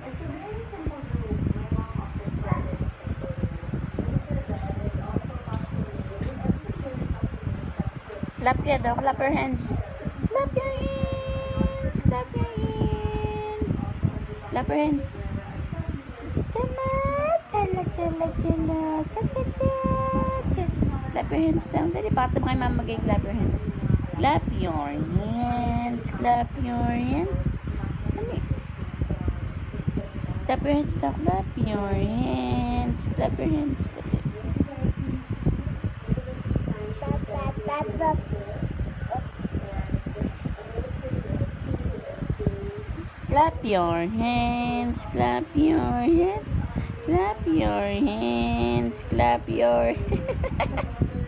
It's a very simple group. My mom often prefers simple group. This is her bed. It's also custom made. Everything here is custom made except for Clap ya daw. Clap your hands. Clap your hands. Clap your hands. Clap your hands. Come on. Chala, chala, chala. Cha, cha, cha, cha. Clap your hands down. Dali, pakita mo kay mama mag-clap your hands. Clap your hands. Clap your hands. Dali. Clap your hands daw. Clap your hands. Clap your hands. Dali. Clap your hands, clap your hands, clap your hands, clap your